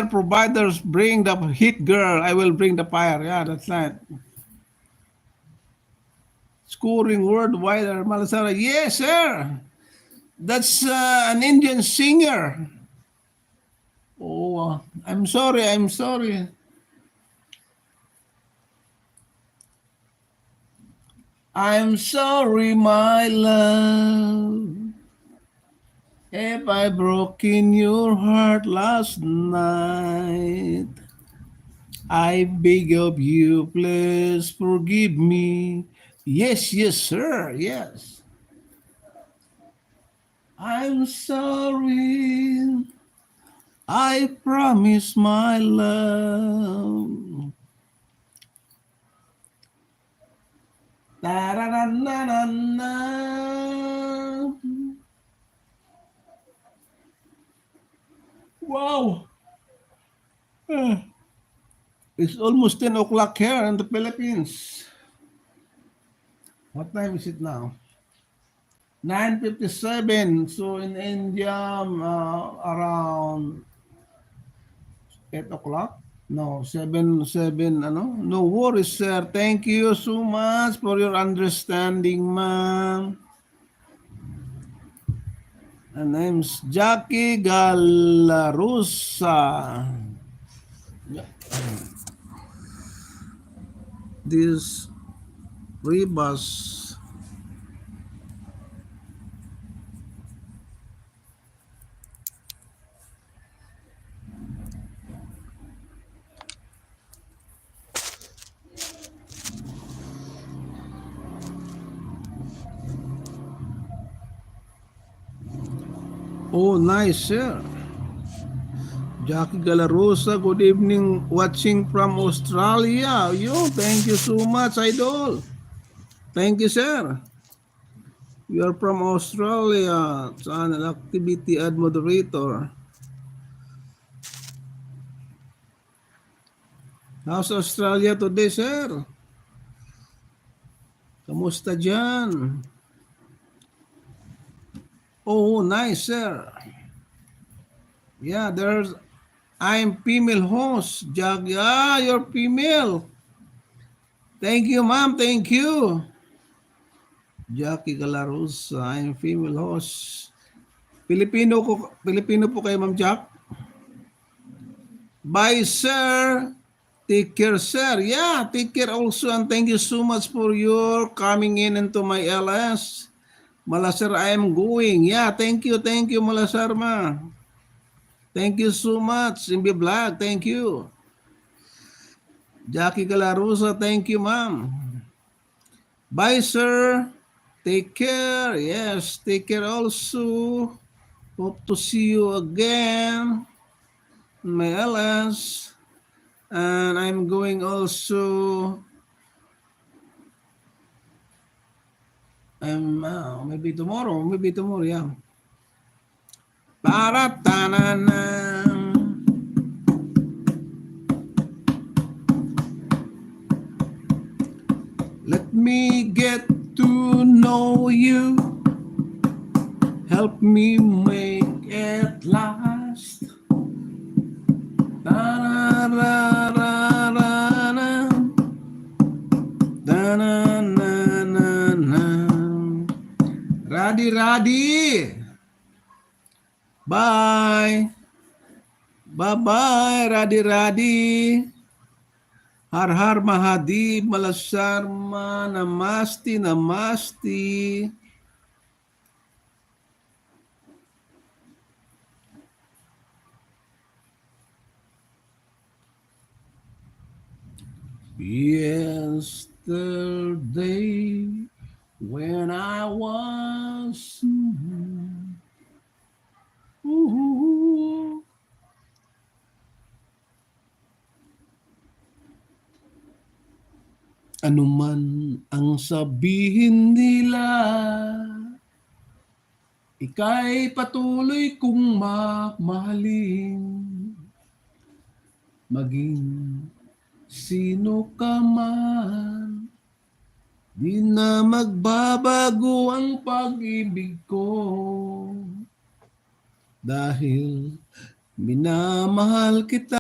providers bring the heat, girl. I will bring the fire. Yeah, that's right. Scoring worldwide, Malasara. Yes, sir. That's an Indian singer. Oh, I'm sorry. I'm sorry. I'm sorry, my love, if I broke in your heart last night. I beg of you, please forgive me. Yes, yes, sir. Yes. I'm sorry. I promise, my love. Da-da-da-na-na-na. Wow. It's almost 10 o'clock here in the Philippines. What time is it now? 9:57. So in India, around 8 o'clock? No, 7, ano? No worries, sir. Thank you so much for your understanding, ma'am. My name's Jackie Galarusa. This Rebus. Oh, nice, sir. Jackie Galarosa, good evening, watching from Australia. Yo, thank you so much, idol. Thank you, sir. You are from Australia, channel activity ad moderator. How's Australia today, sir? Kamusta dyan? Oh, nice, sir. Yeah, I'm female host, Jackie. Ah, you're female. Thank you, ma'am. Thank you. Jackie Galarosa, I'm female host. Filipino po kayo, Ma'am Jack? Bye, sir. Take care, sir. Yeah, take care also. And thank you so much for your coming in into my LS. Malasar, I am going. Yeah, thank you, Malasar, ma. Thank you so much. Simbi Vlog, thank you. Jackie Galarosa, thank you, ma'am. Bye, sir. Take care. Yes, take care also. Hope to see you again. My LS. And I'm going also, maybe tomorrow, yeah. Para-tanana. Let me get to know you. Help me make it last. Da-na-na-na-na. Da-na-na-na-na. Radi. Bye. Bye-bye, Radi. Har Har Mahadi, Malasarma, Namasti. Yesterday, when I was anuman ang sabihin nila, ika'y patuloy kong mamahalin. Maging sino ka man, di na magbabago ang pag-ibig ko. Dahil minamahal kita.